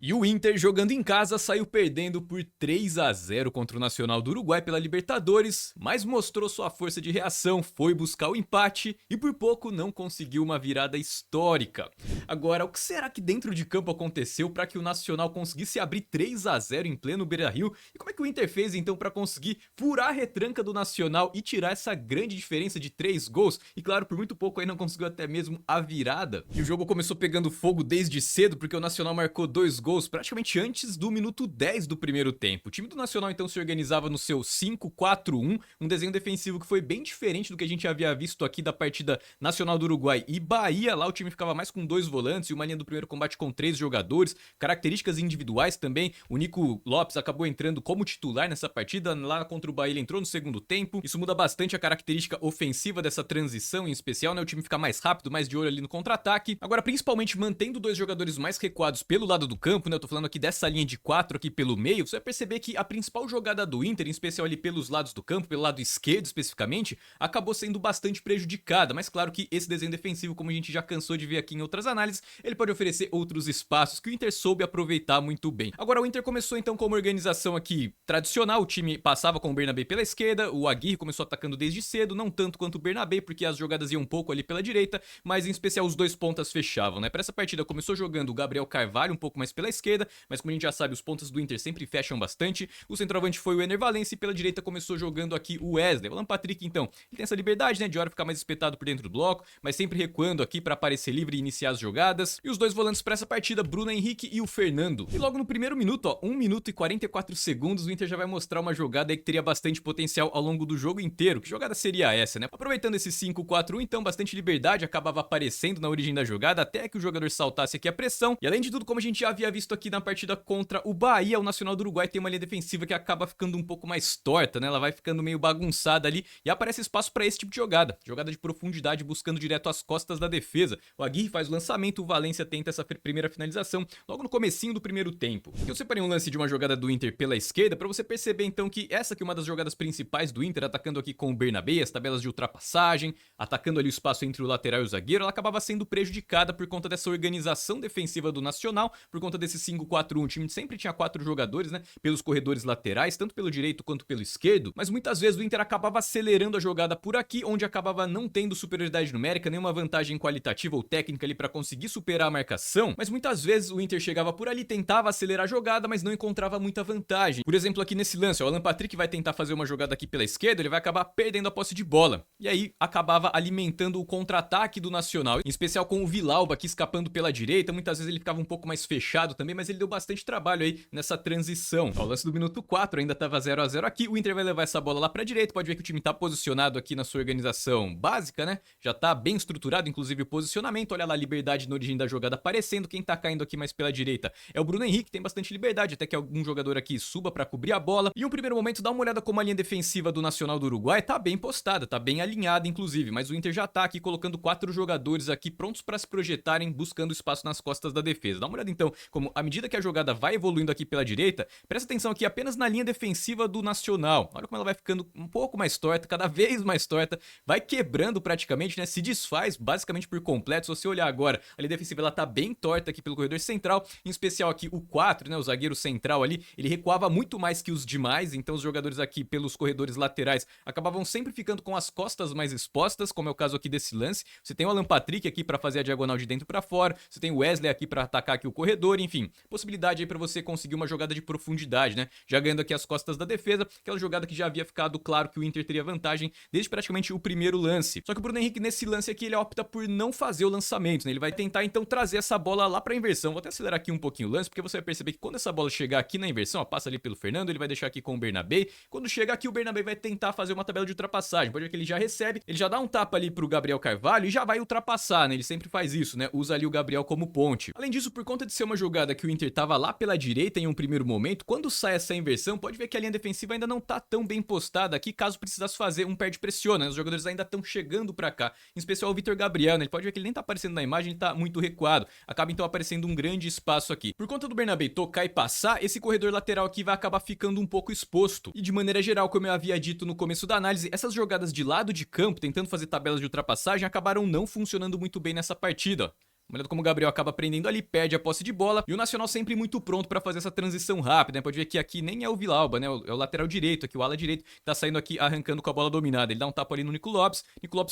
E o Inter, jogando em casa, saiu perdendo por 3-0 contra o Nacional do Uruguai pela Libertadores, mas mostrou sua força de reação, foi buscar o empate e por pouco não conseguiu uma virada histórica. Agora, o que será que dentro de campo aconteceu para que o Nacional conseguisse abrir 3-0 em pleno Beira-Rio? E como é que o Inter fez então para conseguir furar a retranca do Nacional e tirar essa grande diferença de 3 gols? E claro, por muito pouco aí não conseguiu até mesmo a virada. E o jogo começou pegando fogo desde cedo porque o Nacional marcou 2 gols praticamente antes do minuto 10 do primeiro tempo. O time do Nacional então se organizava no seu 5-4-1, um desenho defensivo que foi bem diferente do que a gente havia visto aqui da partida Nacional do Uruguai e Bahia. Lá o time ficava mais com 2 volantes e uma linha do primeiro combate com 3 jogadores, características individuais também. O Nico Lopes acabou entrando como titular nessa partida, lá contra o Bahia ele entrou no segundo tempo. Isso muda bastante a característica ofensiva dessa transição em especial, né? O time fica mais rápido, mais de olho ali no contra-ataque. Agora, principalmente mantendo 2 jogadores mais recuados pelo lado do campo, né? Eu tô falando aqui dessa linha de 4 aqui pelo meio, você vai perceber que a principal jogada do Inter, em especial ali pelos lados do campo, pelo lado esquerdo especificamente, acabou sendo bastante prejudicada, mas claro que esse desenho defensivo, como a gente já cansou de ver aqui em outras análises, ele pode oferecer outros espaços que o Inter soube aproveitar muito bem. Agora o Inter começou então com uma organização aqui tradicional, o time passava com o Bernabé pela esquerda, o Aguirre começou atacando desde cedo, não tanto quanto o Bernabé, porque as jogadas iam um pouco ali pela direita, mas em especial os dois pontas fechavam, né? Para essa partida começou jogando o Gabriel Carvalho um pouco mais pela esquerda, mas como a gente já sabe, os pontas do Inter sempre fecham bastante. O centroavante foi o Ener Valencia e pela direita começou jogando aqui o Wesley. O Alan Patrick, então, ele tem essa liberdade, né, de hora ficar mais espetado por dentro do bloco, mas sempre recuando aqui para aparecer livre e iniciar as jogadas. E os dois volantes para essa partida, Bruno Henrique e o Fernando. E logo no primeiro minuto, ó, 1 minuto e 44 segundos, o Inter já vai mostrar uma jogada aí que teria bastante potencial ao longo do jogo inteiro. Que jogada seria essa, né? Aproveitando esse 5-4-1, então, bastante liberdade acabava aparecendo na origem da jogada, até que o jogador saltasse aqui a pressão. E além de tudo, como a gente já havia visto aqui na partida contra o Bahia, o Nacional do Uruguai tem uma linha defensiva que acaba ficando um pouco mais torta, né? Ela vai ficando meio bagunçada ali e aparece espaço para esse tipo de jogada. Jogada de profundidade buscando direto as costas da defesa. O Aguirre faz o lançamento, o Valencia tenta essa primeira finalização logo no comecinho do primeiro tempo. Eu separei um lance de uma jogada do Inter pela esquerda para você perceber então que essa aqui é uma das jogadas principais do Inter, atacando aqui com o Bernabé, as tabelas de ultrapassagem, atacando ali o espaço entre o lateral e o zagueiro. Ela acabava sendo prejudicada por conta dessa organização defensiva do Nacional, por conta desse 5-4-1. O time sempre tinha 4 jogadores, né, pelos corredores laterais, tanto pelo direito quanto pelo esquerdo, mas muitas vezes o Inter acabava acelerando a jogada por aqui, onde acabava não tendo superioridade numérica, nenhuma vantagem qualitativa ou técnica ali para conseguir superar a marcação, mas muitas vezes o Inter chegava por ali, tentava acelerar a jogada, mas não encontrava muita vantagem. Por exemplo, aqui nesse lance, o Alan Patrick vai tentar fazer uma jogada aqui pela esquerda, ele vai acabar perdendo a posse de bola, e aí acabava alimentando o contra-ataque do Nacional, em especial com o Villalba aqui escapando pela direita. Muitas vezes ele ficava um pouco mais fechado também, mas ele deu bastante trabalho aí nessa transição. O lance do minuto 4 ainda tava 0-0 aqui, o Inter vai levar essa bola lá pra direita, pode ver que o time tá posicionado aqui na sua organização básica, né? Já tá bem estruturado, inclusive o posicionamento, olha lá a liberdade na origem da jogada aparecendo, quem tá caindo aqui mais pela direita é o Bruno Henrique, tem bastante liberdade, até que algum jogador aqui suba pra cobrir a bola. E um primeiro momento, dá uma olhada como a linha defensiva do Nacional do Uruguai tá bem postada, tá bem alinhada inclusive, mas o Inter já tá aqui colocando 4 jogadores aqui prontos pra se projetarem, buscando espaço nas costas da defesa. Dá uma olhada então, como à medida que a jogada vai evoluindo aqui pela direita, presta atenção aqui apenas na linha defensiva do Nacional. Olha como ela vai ficando um pouco mais torta, cada vez mais torta, vai quebrando praticamente, né? Se desfaz basicamente por completo. Se você olhar agora, a linha defensiva ela tá bem torta aqui pelo corredor central, em especial aqui o 4, né? O zagueiro central ali, ele recuava muito mais que os demais, então os jogadores aqui pelos corredores laterais acabavam sempre ficando com as costas mais expostas, como é o caso aqui desse lance. Você tem o Alan Patrick aqui para fazer a diagonal de dentro para fora, você tem o Wesley aqui para atacar aqui o corredor, enfim, possibilidade aí para você conseguir uma jogada de profundidade, né? Já ganhando aqui as costas da defesa, aquela jogada que já havia ficado claro que o Inter teria vantagem desde praticamente o primeiro lance. Só que o Bruno Henrique nesse lance aqui ele opta por não fazer o lançamento, né? Ele vai tentar então trazer essa bola lá para inversão. Vou até acelerar aqui um pouquinho o lance, porque você vai perceber que quando essa bola chegar aqui na inversão, ó, passa ali pelo Fernando, ele vai deixar aqui com o Bernabé. Quando chega aqui o Bernabé vai tentar fazer uma tabela de ultrapassagem. Pode ver que ele já recebe, ele já dá um tapa ali pro Gabriel Carvalho e já vai ultrapassar, né? Ele sempre faz isso, né? Usa ali o Gabriel como ponte. Além disso, por conta de ser uma jogada que o Inter tava lá pela direita em um primeiro momento, quando sai essa inversão, pode ver que a linha defensiva ainda não tá tão bem postada aqui, caso precisasse fazer um perde-pressiona, né? Os jogadores ainda estão chegando pra cá, em especial o Vitor Gabriel, né? Ele pode ver que ele nem tá aparecendo na imagem, ele tá muito recuado, acaba então aparecendo um grande espaço aqui. Por conta do Bernabé tocar e passar, esse corredor lateral aqui vai acabar ficando um pouco exposto. E de maneira geral, como eu havia dito no começo da análise, essas jogadas de lado de campo, tentando fazer tabelas de ultrapassagem, acabaram não funcionando muito bem nessa partida. Olha como o Gabriel acaba prendendo ali, perde a posse de bola. E o Nacional sempre muito pronto pra fazer essa transição rápida, né? Pode ver que aqui nem é o Villalba, né? É o lateral direito aqui, o ala direito, que tá saindo aqui arrancando com a bola dominada. Ele dá um tapa ali no Nico Lopes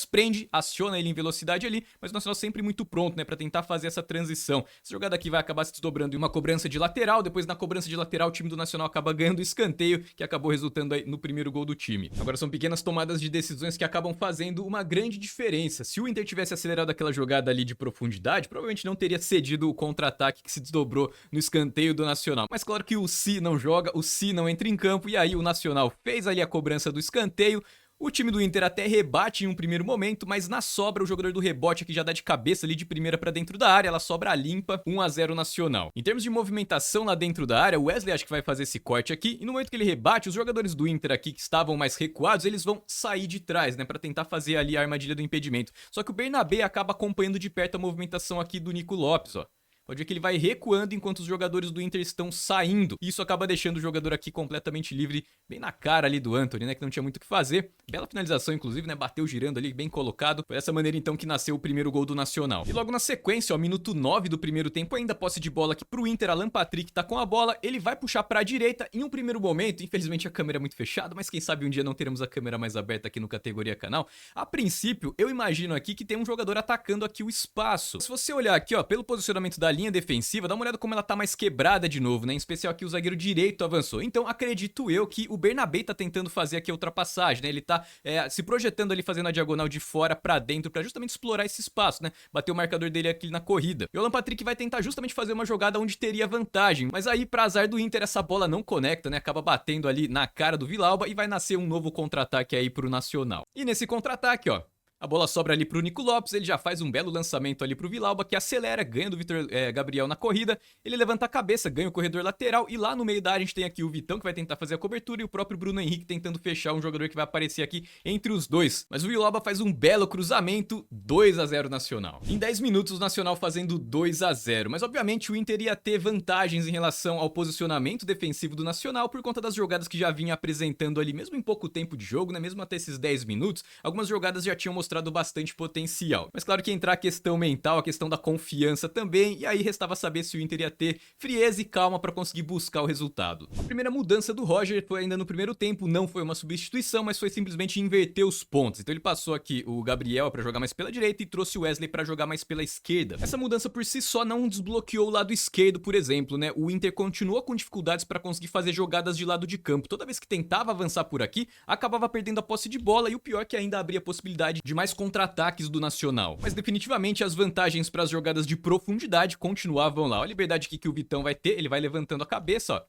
prende, aciona ele em velocidade ali, mas o Nacional sempre muito pronto, né? Pra tentar fazer essa transição. Essa jogada aqui vai acabar se desdobrando em uma cobrança de lateral. Depois, na cobrança de lateral, o time do Nacional acaba ganhando o escanteio, que acabou resultando aí no primeiro gol do time. Agora são pequenas tomadas de decisões que acabam fazendo uma grande diferença. Se o Inter tivesse acelerado aquela jogada ali de profundidade, provavelmente não teria cedido o contra-ataque que se desdobrou no escanteio do Nacional. Mas claro que o Si não joga, o Si não entra em campo, e aí o Nacional fez ali a cobrança do escanteio. O time do Inter até rebate em um primeiro momento, mas na sobra o jogador do rebote aqui já dá de cabeça ali de primeira pra dentro da área, ela sobra limpa, 1-0 Nacional. Em termos de movimentação lá dentro da área, o Wesley acho que vai fazer esse corte aqui, e no momento que ele rebate, os jogadores do Inter aqui que estavam mais recuados, eles vão sair de trás, né, pra tentar fazer ali a armadilha do impedimento. Só que o Bernabé acaba acompanhando de perto a movimentação aqui do Nico Lopes, ó. Pode ver que ele vai recuando enquanto os jogadores do Inter estão saindo. E isso acaba deixando o jogador aqui completamente livre, bem na cara ali do Antony, né? Que não tinha muito o que fazer. Bela finalização, inclusive, né? Bateu girando ali, bem colocado. Foi dessa maneira, então, que nasceu o primeiro gol do Nacional. E logo na sequência, ó, minuto 9 do primeiro tempo, ainda posse de bola aqui pro Inter. Alan Patrick tá com a bola. Ele vai puxar pra direita em um primeiro momento. Infelizmente, a câmera é muito fechada, mas quem sabe um dia não teremos a câmera mais aberta aqui no Categoria Canal. A princípio, eu imagino aqui que tem um jogador atacando aqui o espaço. Se você olhar aqui, ó, pelo posicionamento da linha defensiva, dá uma olhada como ela tá mais quebrada de novo, né? Em especial aqui o zagueiro direito avançou. Então acredito eu que o Bernabé tá tentando fazer aqui a ultrapassagem, né? Ele tá se projetando ali, fazendo a diagonal de fora pra dentro, pra justamente explorar esse espaço, né? Bater o marcador dele aqui na corrida. E o Alan Patrick vai tentar justamente fazer uma jogada onde teria vantagem, mas aí pra azar do Inter essa bola não conecta, né? Acaba batendo ali na cara do Villalba e vai nascer um novo contra-ataque aí pro Nacional. E nesse contra-ataque, ó, a bola sobra ali pro Nico Lopes, ele já faz um belo lançamento ali pro Villalba, que acelera, ganha do Vitor Gabriel na corrida, ele levanta a cabeça, ganha o corredor lateral, e lá no meio da área a gente tem aqui o Vitão, que vai tentar fazer a cobertura, e o próprio Bruno Henrique tentando fechar um jogador que vai aparecer aqui entre os dois. Mas o Villalba faz um belo cruzamento, 2-0 Nacional. Em 10 minutos o Nacional fazendo 2-0, mas obviamente o Inter ia ter vantagens em relação ao posicionamento defensivo do Nacional, por conta das jogadas que já vinha apresentando ali, mesmo em pouco tempo de jogo, né, mesmo até esses 10 minutos, algumas jogadas já tinham mostrado bastante potencial. Mas claro que entrar a questão mental, a questão da confiança também, e aí restava saber se o Inter ia ter frieza e calma para conseguir buscar o resultado. A primeira mudança do Roger foi ainda no primeiro tempo, não foi uma substituição, mas foi simplesmente inverter os pontos. Então ele passou aqui o Gabriel para jogar mais pela direita e trouxe o Wesley para jogar mais pela esquerda. Essa mudança por si só não desbloqueou o lado esquerdo, por exemplo, né? O Inter continuou com dificuldades para conseguir fazer jogadas de lado de campo. Toda vez que tentava avançar por aqui, acabava perdendo a posse de bola, e o pior é que ainda abria a possibilidade de mais contra-ataques do Nacional. Mas definitivamente as vantagens para as jogadas de profundidade continuavam lá. Olha a liberdade aqui que o Vitão vai ter, ele vai levantando a cabeça, ó.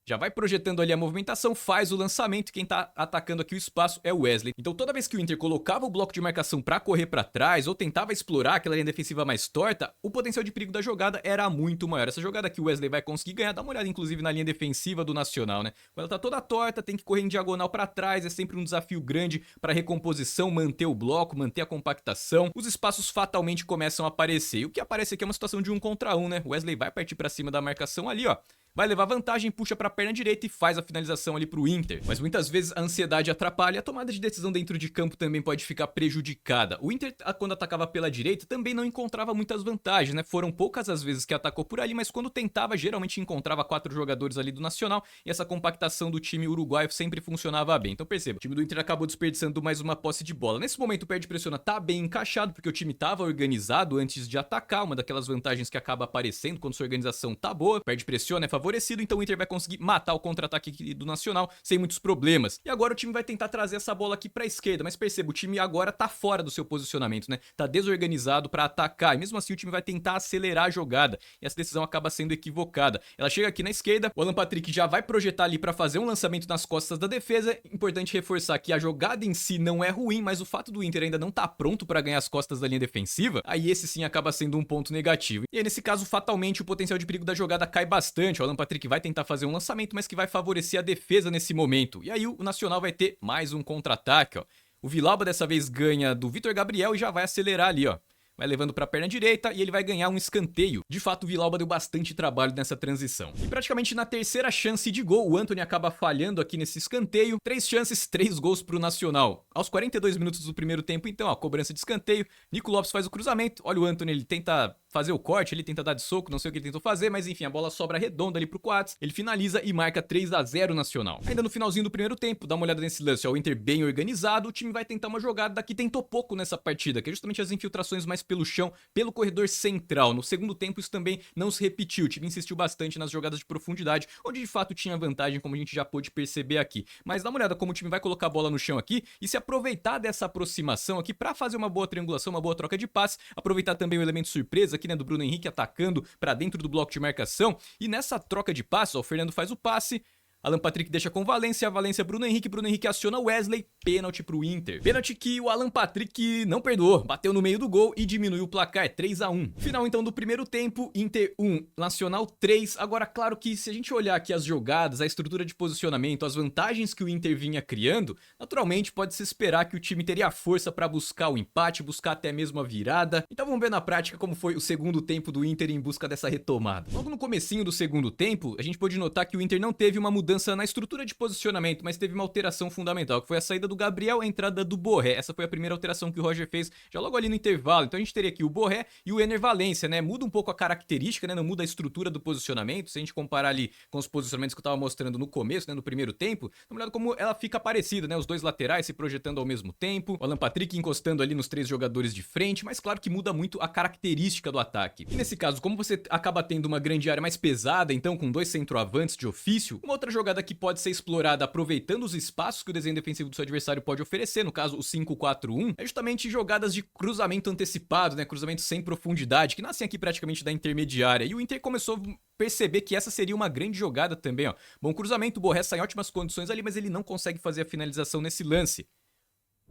Já vai projetando ali a movimentação, faz o lançamento, e quem tá atacando aqui o espaço é o Wesley. Então toda vez que o Inter colocava o bloco de marcação pra correr pra trás, ou tentava explorar aquela linha defensiva mais torta, o potencial de perigo da jogada era muito maior. Essa jogada que o Wesley vai conseguir ganhar, dá uma olhada inclusive na linha defensiva do Nacional, né? Quando ela tá toda torta, tem que correr em diagonal pra trás, é sempre um desafio grande pra recomposição, manter o bloco, manter a compactação. Os espaços fatalmente começam a aparecer, e o que aparece aqui é uma situação de 1 contra 1, né? O Wesley vai partir pra cima da marcação ali, ó. Vai levar vantagem, puxa pra perna direita e faz a finalização ali pro Inter. Mas muitas vezes a ansiedade atrapalha, a tomada de decisão dentro de campo também pode ficar prejudicada. O Inter, quando atacava pela direita, também não encontrava muitas vantagens, né? Foram poucas as vezes que atacou por ali, mas quando tentava, geralmente encontrava 4 jogadores ali do Nacional, e essa compactação do time uruguaio sempre funcionava bem. Então perceba, o time do Inter acabou desperdiçando mais uma posse de bola. Nesse momento o perde pressiona tá bem encaixado, porque o time tava organizado antes de atacar, uma daquelas vantagens que acaba aparecendo quando sua organização tá boa. Perde pressiona, é favorecido, então o Inter vai conseguir matar o contra-ataque do Nacional sem muitos problemas. E agora o time vai tentar trazer essa bola aqui pra esquerda, mas perceba, o time agora tá fora do seu posicionamento, né? Tá desorganizado pra atacar, e mesmo assim o time vai tentar acelerar a jogada, e essa decisão acaba sendo equivocada. Ela chega aqui na esquerda, o Alan Patrick já vai projetar ali pra fazer um lançamento nas costas da defesa. Importante reforçar que a jogada em si não é ruim, mas o fato do Inter ainda não tá pronto pra ganhar as costas da linha defensiva, aí esse sim acaba sendo um ponto negativo. E aí nesse caso, fatalmente, o potencial de perigo da jogada cai bastante. O Alan Patrick vai tentar fazer um lançamento, mas que vai favorecer a defesa nesse momento. E aí o Nacional vai ter mais um contra-ataque, ó. O Villalba dessa vez ganha do Vitor Gabriel e já vai acelerar ali, ó. Vai levando para a perna direita e ele vai ganhar um escanteio. De fato, o Villalba deu bastante trabalho nessa transição. E praticamente na terceira chance de gol, o Antony acaba falhando aqui nesse escanteio. 3 chances, 3 gols pro Nacional. Aos 42 minutos do primeiro tempo, então, ó, cobrança de escanteio. Nico Lopes faz o cruzamento. Olha o Antony, ele tenta fazer o corte, ele tenta dar de soco, não sei o que ele tentou fazer, mas enfim, a bola sobra redonda ali pro Coates, ele finaliza e marca 3-0 Nacional. Ainda no finalzinho do primeiro tempo, dá uma olhada nesse lance, ó, o Inter bem organizado, o time vai tentar uma jogada que tentou pouco nessa partida, que é justamente as infiltrações mais pelo chão, pelo corredor central. No segundo tempo isso também não se repetiu, o time insistiu bastante nas jogadas de profundidade, onde de fato tinha vantagem, como a gente já pôde perceber aqui. Mas dá uma olhada como o time vai colocar a bola no chão aqui e se aproveitar dessa aproximação aqui para fazer uma boa triangulação, uma boa troca de passe, aproveitar também o elemento surpresa aqui, né, do Bruno Henrique atacando para dentro do bloco de marcação, e nessa troca de passes, ó, o Fernando faz o passe, Alan Patrick deixa com Valência, Bruno Henrique aciona Wesley, pênalti pro Inter. Pênalti que o Alan Patrick não perdoou, bateu no meio do gol e diminuiu o placar, 3-1. Final então do primeiro tempo, Inter 1, Nacional 3. Agora, claro que se a gente olhar aqui as jogadas, a estrutura de posicionamento, as vantagens que o Inter vinha criando, naturalmente pode-se esperar que o time teria força para buscar o empate, buscar até mesmo a virada. Então vamos ver na prática como foi o segundo tempo do Inter em busca dessa retomada. Logo no comecinho do segundo tempo, a gente pôde notar que o Inter não teve uma mudança na estrutura de posicionamento, mas teve uma alteração fundamental, que foi a saída do Gabriel, a entrada do Borré. Essa foi a primeira alteração que o Roger fez já logo ali no intervalo. Então a gente teria aqui o Borré e o Ener Valencia, né? Muda um pouco a característica, né? Não muda a estrutura do posicionamento. Se a gente comparar ali com os posicionamentos que eu tava mostrando no começo, né? No primeiro tempo, dá uma olhada como ela fica parecida, né? Os dois laterais se projetando ao mesmo tempo, o Alan Patrick encostando ali nos três jogadores de frente, mas claro que muda muito a característica do ataque. E nesse caso, como você acaba tendo uma grande área mais pesada, então com dois centroavantes de ofício, uma outra jogada que pode ser explorada aproveitando os espaços que o desenho defensivo do seu adversário pode oferecer, no caso o 5-4-1, é justamente jogadas de cruzamento antecipado, né, cruzamento sem profundidade, que nascem aqui praticamente da intermediária, e o Inter começou a perceber que essa seria uma grande jogada também, ó. Bom cruzamento, o Borré sai em ótimas condições ali, mas ele não consegue fazer a finalização nesse lance.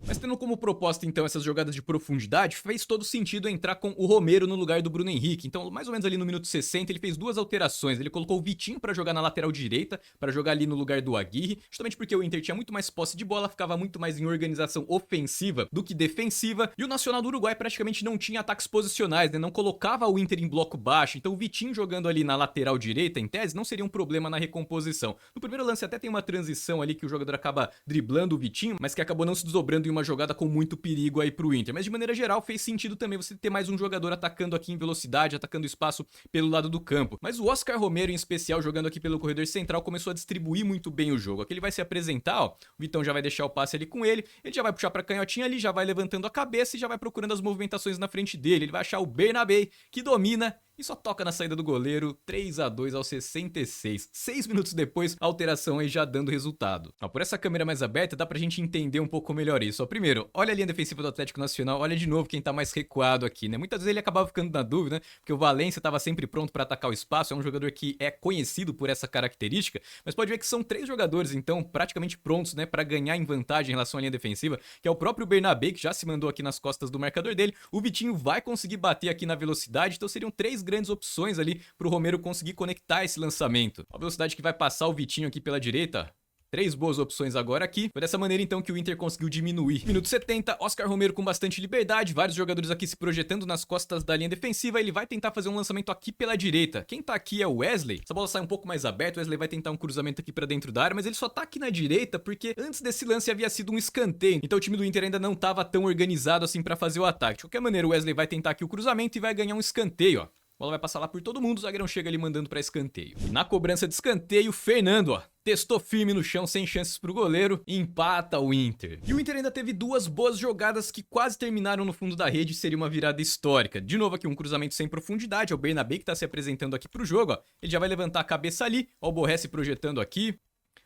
Mas tendo como proposta então essas jogadas de profundidade, fez todo sentido entrar com o Romero no lugar do Bruno Henrique. Então mais ou menos ali no minuto 60 ele fez duas alterações, ele colocou o Vitinho para jogar na lateral direita, para jogar ali no lugar do Aguirre, justamente porque o Inter tinha muito mais posse de bola, ficava muito mais em organização ofensiva do que defensiva, e o Nacional do Uruguai praticamente não tinha ataques posicionais, né? Não colocava o Inter em bloco baixo, então o Vitinho jogando ali na lateral direita, em tese, não seria um problema na recomposição. No primeiro lance até tem uma transição ali que o jogador acaba driblando o Vitinho, mas que acabou não se desdobrando em uma jogada com muito perigo aí pro Inter. Mas de maneira geral fez sentido também você ter mais um jogador atacando aqui em velocidade, atacando espaço pelo lado do campo. Mas o Oscar Romero em especial, jogando aqui pelo corredor central, começou a distribuir muito bem o jogo. Aqui ele vai se apresentar, ó, o Vitão já vai deixar o passe ali com ele já vai puxar pra canhotinha ali, já vai levantando a cabeça e já vai procurando as movimentações na frente dele. Ele vai achar o Bernabé, que domina e só toca na saída do goleiro, 3-2 aos 66. 6 minutos depois, a alteração aí já dando resultado. Ó, por essa câmera mais aberta, dá pra gente entender um pouco melhor isso. Ó, primeiro, olha a linha defensiva do Atlético Nacional, olha de novo quem tá mais recuado aqui, né? Muitas vezes ele acabava ficando na dúvida, né? Porque o Valência tava sempre pronto pra atacar o espaço, é um jogador que é conhecido por essa característica, mas pode ver que são 3 jogadores, então, praticamente prontos, né? Pra ganhar em vantagem em relação à linha defensiva, que é o próprio Bernabé, que já se mandou aqui nas costas do marcador dele. O Vitinho vai conseguir bater aqui na velocidade, então seriam 3 grandes opções ali pro Romero conseguir conectar esse lançamento. A velocidade que vai passar o Vitinho aqui pela direita, 3 boas opções agora aqui. Foi dessa maneira então que o Inter conseguiu diminuir. Minuto 70, Oscar Romero com bastante liberdade, vários jogadores aqui se projetando nas costas da linha defensiva, ele vai tentar fazer um lançamento aqui pela direita. Quem tá aqui é o Wesley, essa bola sai um pouco mais aberta, o Wesley vai tentar um cruzamento aqui pra dentro da área, mas ele só tá aqui na direita porque antes desse lance havia sido um escanteio, então o time do Inter ainda não tava tão organizado assim pra fazer o ataque. De qualquer maneira, o Wesley vai tentar aqui o cruzamento e vai ganhar um escanteio, ó. A bola vai passar lá por todo mundo, o zagueirão chega ali mandando pra escanteio. E na cobrança de escanteio, Fernando, ó, testou firme no chão, sem chances pro goleiro, e empata o Inter. E o Inter ainda teve 2 boas jogadas que quase terminaram no fundo da rede, seria uma virada histórica. De novo aqui um cruzamento sem profundidade, é o Bernabé que tá se apresentando aqui pro jogo, ó. Ele já vai levantar a cabeça ali, ó, o Borré se projetando aqui.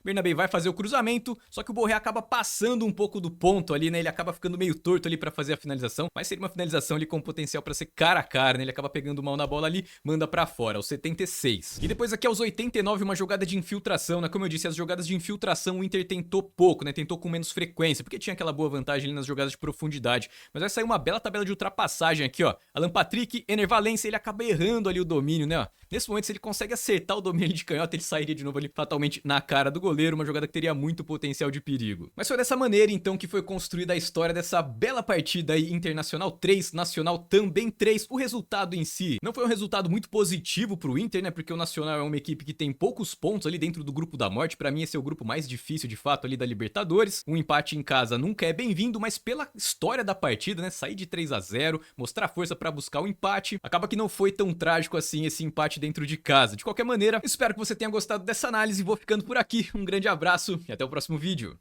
Bernabé vai fazer o cruzamento, só que o Borré acaba passando um pouco do ponto ali, né? Ele acaba ficando meio torto ali pra fazer a finalização, mas seria uma finalização ali com potencial pra ser cara a cara, né? Ele acaba pegando mal na bola ali, manda pra fora, aos 76. E depois aqui aos 89, uma jogada de infiltração, né? Como eu disse, as jogadas de infiltração o Inter tentou pouco, né? Tentou com menos frequência, porque tinha aquela boa vantagem ali nas jogadas de profundidade. Mas vai sair uma bela tabela de ultrapassagem aqui, ó. Alan Patrick, Ener Valencia, ele acaba errando ali o domínio, né? Ó. Nesse momento, se ele consegue acertar o domínio de canhota, ele sairia de novo ali fatalmente na cara do goleiro. goleiro, uma jogada que teria muito potencial de perigo. Mas foi dessa maneira então que foi construída a história dessa bela partida aí, Internacional 3, Nacional também 3. O resultado em si não foi um resultado muito positivo pro Inter, né, porque o Nacional é uma equipe que tem poucos pontos ali dentro do grupo da morte. Pra mim esse é o grupo mais difícil de fato ali da Libertadores. Um empate em casa nunca é bem-vindo, mas pela história da partida, né, sair de 3-0, mostrar força pra buscar o empate, acaba que não foi tão trágico assim esse empate dentro de casa. De qualquer maneira, espero que você tenha gostado dessa análise. Vou ficando por aqui, um grande abraço e até o próximo vídeo.